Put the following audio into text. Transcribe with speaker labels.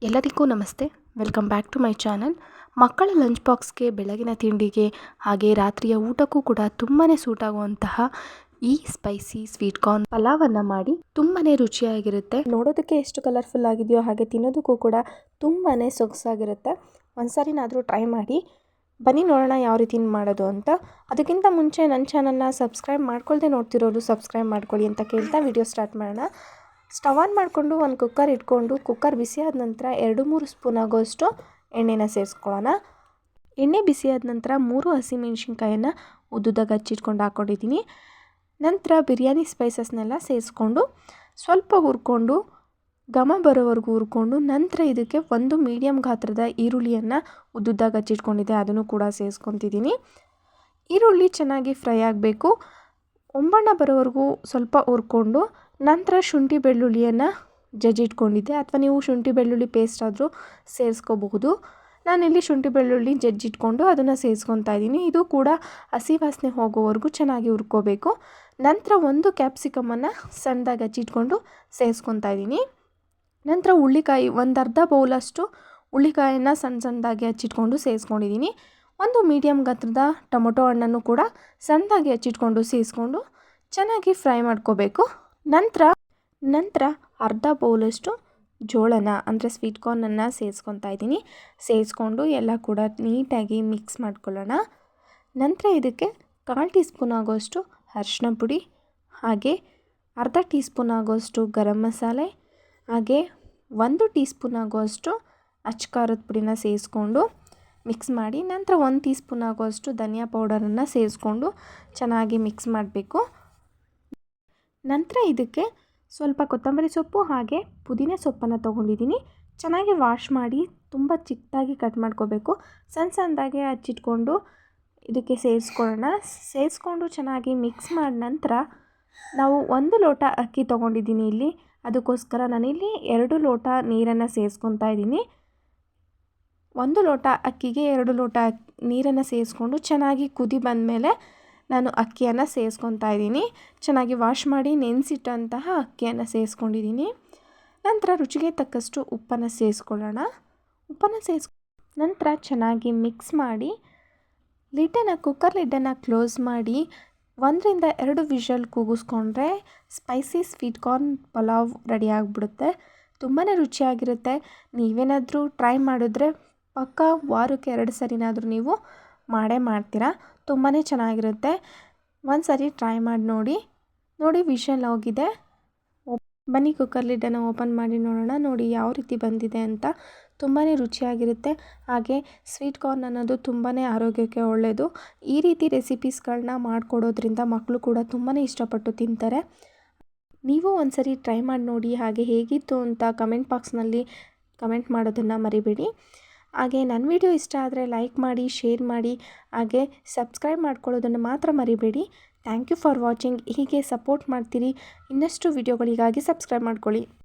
Speaker 1: ಎಲ್ಲರಿಗೂ ನಮಸ್ತೆ. Welcome back to my channel. ಮಕ್ಕಳ ಲಂಚ್ ಬಾಕ್ಸ್ಗೆ, ಬೆಳಗಿನ ತಿಂಡಿಗೆ ಹಾಗೆ ರಾತ್ರಿಯ ಊಟಕ್ಕೂ ಕೂಡ ತುಂಬಾ ಸೂಟ್ ಆಗುವಂತಹ ಈ ಸ್ಪೈಸಿ ಸ್ವೀಟ್ ಕಾರ್ನ್ ಪಲಾವನ್ನು ಮಾಡಿ ತುಂಬಾ ರುಚಿಯಾಗಿರುತ್ತೆ. ನೋಡೋದಕ್ಕೆ ಎಷ್ಟು ಕಲರ್ಫುಲ್ ಆಗಿದೆಯೋ ಹಾಗೆ ತಿನ್ನೋದಕ್ಕೂ ಕೂಡ ತುಂಬಾ ಸೊಗಸಾಗಿರುತ್ತೆ. ಒಂದ್ಸಾರಿನಾದರೂ ಟ್ರೈ ಮಾಡಿ. ಬನ್ನಿ ನೋಡೋಣ ಯಾವ ರೀತಿ ಮಾಡೋದು ಅಂತ. ಅದಕ್ಕಿಂತ ಮುಂಚೆ ನನ್ನ ಚಾನಲ್ನ ಸಬ್ಸ್ಕ್ರೈಬ್ ಮಾಡ್ಕೊಳ್ದೆ ನೋಡ್ತಿರೋರು ಸಬ್ಸ್ಕ್ರೈಬ್ ಮಾಡ್ಕೊಳ್ಳಿ ಅಂತ ಕೇಳ್ತಾ ವಿಡಿಯೋ ಸ್ಟಾರ್ಟ್ ಮಾಡೋಣ. ಸ್ಟವ್ ಆನ್ ಮಾಡಿಕೊಂಡು ಒಂದು ಕುಕ್ಕರ್ ಇಟ್ಕೊಂಡು, ಕುಕ್ಕರ್ ಬಿಸಿಯಾದ ನಂತರ 2-3 ಸ್ಪೂನ್ ಆಗೋಷ್ಟು ಎಣ್ಣೆನ ಸೇರಿಸ್ಕೊಳ್ಳೋಣ. ಎಣ್ಣೆ ಬಿಸಿಯಾದ ನಂತರ 3 ಹಸಿಮೆಣ್ಸಿನ್ಕಾಯನ್ನು ಉದ್ದುದಾಗಿ ಹಚ್ಚಿಟ್ಕೊಂಡು ಹಾಕ್ಕೊಂಡಿದ್ದೀನಿ. ನಂತರ ಬಿರಿಯಾನಿ ಸ್ಪೈಸಸ್ನೆಲ್ಲ ಸೇರಿಸ್ಕೊಂಡು ಸ್ವಲ್ಪ ಹುರ್ಕೊಂಡು ಘಮ ಬರೋವರೆಗೂ ಹುರ್ಕೊಂಡು, ನಂತರ ಇದಕ್ಕೆ ಒಂದು ಮೀಡಿಯಮ್ ಗಾತ್ರದ ಈರುಳ್ಳಿಯನ್ನು ಉದ್ದುದಾಗಿ ಹಚ್ಚಿಟ್ಕೊಂಡಿದ್ದೆ, ಅದನ್ನು ಕೂಡ ಸೇರಿಸ್ಕೊತಿದ್ದೀನಿ. ಈರುಳ್ಳಿ ಚೆನ್ನಾಗಿ ಫ್ರೈ ಆಗಬೇಕು. ಒಂಬಣ್ಣ ಬರೋವರೆಗೂ ಸ್ವಲ್ಪ ಹುರ್ಕೊಂಡು ನಂತರ ಶುಂಠಿ ಬೆಳ್ಳುಳ್ಳಿಯನ್ನು ಜಜ್ಜಿಟ್ಕೊಂಡಿದ್ದೆ, ಅಥವಾ ನೀವು ಶುಂಠಿ ಬೆಳ್ಳುಳ್ಳಿ ಪೇಸ್ಟ್ ಆದರೂ ಸೇರಿಸ್ಕೋಬಹುದು. ನಾನಿಲ್ಲಿ ಶುಂಠಿ ಬೆಳ್ಳುಳ್ಳಿ ಜಜ್ಜಿಟ್ಕೊಂಡು ಅದನ್ನು ಸೇರಿಸ್ಕೊತಾ ಇದ್ದೀನಿ. ಇದು ಕೂಡ ಹಸಿ ವಾಸನೆ ಹೋಗೋವರೆಗೂ ಚೆನ್ನಾಗಿ ಹುರ್ಕೋಬೇಕು. ನಂತರ ಒಂದು ಕ್ಯಾಪ್ಸಿಕಮನ್ನು ಸಣ್ಣದಾಗಿ ಹಚ್ಚಿಟ್ಕೊಂಡು ಸೇರಿಸ್ಕೊತಾ ಇದ್ದೀನಿ. ನಂತರ ಹುಳ್ಳಿಕಾಯಿ ಒಂದು ಅರ್ಧ ಬೌಲಷ್ಟು ಹುಳ್ಳಿಕಾಯನ್ನು ಸಣ್ಣದಾಗಿ ಹಚ್ಚಿಟ್ಕೊಂಡು ಸೇರಿಸ್ಕೊಂಡಿದ್ದೀನಿ. ಒಂದು ಮೀಡಿಯಮ್ ಗಾತ್ರದ ಟೊಮೊಟೊ ಹಣ್ಣನ್ನು ಕೂಡ ಸಣ್ಣದಾಗಿ ಹಚ್ಚಿಟ್ಕೊಂಡು ಸೇರಿಸ್ಕೊಂಡು ಚೆನ್ನಾಗಿ ಫ್ರೈ ಮಾಡ್ಕೋಬೇಕು. ನಂತರ ಅರ್ಧ ಬೌಲಷ್ಟು ಜೋಳನ ಅಂದರೆ ಸ್ವೀಟ್ ಕಾರ್ನನ್ನು ಸೇರಿಸ್ಕೊತಾ ಇದ್ದೀನಿ. ಸೇರಿಸ್ಕೊಂಡು ಎಲ್ಲ ಕೂಡ ನೀಟಾಗಿ ಮಿಕ್ಸ್ ಮಾಡ್ಕೊಳ್ಳೋಣ. ನಂತರ ಇದಕ್ಕೆ 1/4 ಟೀ ಸ್ಪೂನ್ ಆಗೋಷ್ಟು ಅರಿಶಿನ ಪುಡಿ, ಹಾಗೆ ಅರ್ಧ ಟೀ ಸ್ಪೂನ್ ಆಗೋಷ್ಟು ಗರಂ ಮಸಾಲೆ, ಹಾಗೆ 1 ಟೀ ಸ್ಪೂನ್ ಆಗೋಷ್ಟು ಅಚ್ಚ ಖಾರದ ಪುಡಿನ ಸೇರಿಸ್ಕೊಂಡು ಮಿಕ್ಸ್ ಮಾಡಿ, ನಂತರ 1 ಟೀ ಸ್ಪೂನ್ ಆಗೋಷ್ಟು ಧನಿಯಾ ಪೌಡರನ್ನು ಸೇರಿಸ್ಕೊಂಡು ಚೆನ್ನಾಗಿ ಮಿಕ್ಸ್ ಮಾಡಬೇಕು. ನಂತರ ಇದಕ್ಕೆ ಸ್ವಲ್ಪ ಕೊತ್ತಂಬರಿ ಸೊಪ್ಪು ಹಾಗೆ ಪುದೀನ ಸೊಪ್ಪನ್ನು ತೊಗೊಂಡಿದ್ದೀನಿ. ಚೆನ್ನಾಗಿ ವಾಶ್ ಮಾಡಿ ತುಂಬ ಚಿಕ್ಕದಾಗಿ ಕಟ್ ಮಾಡ್ಕೋಬೇಕು. ಸಣ್ಣದಾಗಿ ಹಚ್ಚಿಟ್ಕೊಂಡು ಇದಕ್ಕೆ ಸೇರಿಸ್ಕೊಳ್ಳೋಣ. ಸೇರಿಸ್ಕೊಂಡು ಚೆನ್ನಾಗಿ ಮಿಕ್ಸ್ ಮಾಡಿದ ನಂತರ ನಾವು 1 ಲೋಟ ಅಕ್ಕಿ ತೊಗೊಂಡಿದ್ದೀನಿ ಇಲ್ಲಿ. ಅದಕ್ಕೋಸ್ಕರ ನಾನಿಲ್ಲಿ 2 ಲೋಟ ನೀರನ್ನು ಸೇರಿಸ್ಕೊತಾ ಇದ್ದೀನಿ. 1 ಲೋಟ ಅಕ್ಕಿಗೆ 2 ಲೋಟ ನೀರನ್ನು ಸೇರಿಸ್ಕೊಂಡು ಚೆನ್ನಾಗಿ ಕುದಿ ಬಂದಮೇಲೆ ನಾನು ಅಕ್ಕಿಯನ್ನು ಸೇರಿಸ್ಕೊತಾ ಇದ್ದೀನಿ. ಚೆನ್ನಾಗಿ ವಾಶ್ ಮಾಡಿ ನೆನೆಸಿಟ್ಟಂತಹ ಅಕ್ಕಿಯನ್ನು ಸೇರಿಸ್ಕೊಂಡಿದ್ದೀನಿ. ನಂತರ ರುಚಿಗೆ ತಕ್ಕಷ್ಟು ಉಪ್ಪನ್ನು ಸೇರಿಸ್ಕೊಳ್ಳೋಣ. ನಂತರ ಚೆನ್ನಾಗಿ ಮಿಕ್ಸ್ ಮಾಡಿ ಕುಕ್ಕರ್ ಲಿಡ್ಡನ್ನು ಕ್ಲೋಸ್ ಮಾಡಿ 1ರಿಂದ 2 ವಿಷಲ್ ಕೂಗಿಸ್ಕೊಂಡ್ರೆ spicy sweet corn pulao ready ಆಗಿಬಿಡುತ್ತೆ. ತುಂಬಾ ರುಚಿಯಾಗಿರುತ್ತೆ. ನೀವೇನಾದರೂ ಟ್ರೈ ಮಾಡಿದ್ರೆ ಪಕ್ಕಾ ವಾರಕ್ಕೆ 2 ಸರಿನಾದರೂ ನೀವು ಮಾಡೇ ಮಾಡ್ತೀರಾ. ತುಂಬಾ ಚೆನ್ನಾಗಿರುತ್ತೆ. ಒಂದು ಸರಿ ಟ್ರೈ ಮಾಡಿ ನೋಡಿ ವಿಷಲ್ ಹೋಗಿದೆ. ಬನ್ನಿ ಕುಕ್ಕರ್ ಲಿಡ್ಡನ್ನು ಓಪನ್ ಮಾಡಿ ನೋಡೋಣ. ನೋಡಿ ಯಾವ ರೀತಿ ಬಂದಿದೆ ಅಂತ. ತುಂಬಾ ರುಚಿಯಾಗಿರುತ್ತೆ. ಹಾಗೆ ಸ್ವೀಟ್ ಕಾರ್ನ್ ಅನ್ನೋದು ತುಂಬಾ ಆರೋಗ್ಯಕ್ಕೆ ಒಳ್ಳೆಯದು. ಈ ರೀತಿ ರೆಸಿಪೀಸ್ಗಳನ್ನ ಮಾಡಿಕೊಡೋದ್ರಿಂದ ಮಕ್ಕಳು ಕೂಡ ತುಂಬಾ ಇಷ್ಟಪಟ್ಟು ತಿಂತಾರೆ. ನೀವು ಒಂದು ಸರಿ ಟ್ರೈ ಮಾಡಿ ನೋಡಿ. ಹಾಗೆ ಹೇಗಿತ್ತು ಅಂತ ಕಮೆಂಟ್ ಬಾಕ್ಸ್ನಲ್ಲಿ ಕಮೆಂಟ್ ಮಾಡೋದನ್ನು ಮರಿಬೇಡಿ. ಹಾಗೆ ನನ್ನ ವಿಡಿಯೋ ಇಷ್ಟ ಆದರೆ ಲೈಕ್ ಮಾಡಿ, ಶೇರ್ ಮಾಡಿ, ಹಾಗೆ ಸಬ್ಸ್ಕ್ರೈಬ್ ಮಾಡ್ಕೊಳ್ಳೋದನ್ನು ಮಾತ್ರ ಮರಿಬೇಡಿ. Thank you for watching. ಹೀಗೆ ಸಪೋರ್ಟ್ ಮಾಡ್ತೀರಿ. ಇನ್ನಷ್ಟು ವಿಡಿಯೋಗಳಿಗಾಗಿ ಸಬ್ಸ್ಕ್ರೈಬ್ ಮಾಡ್ಕೊಳ್ಳಿ.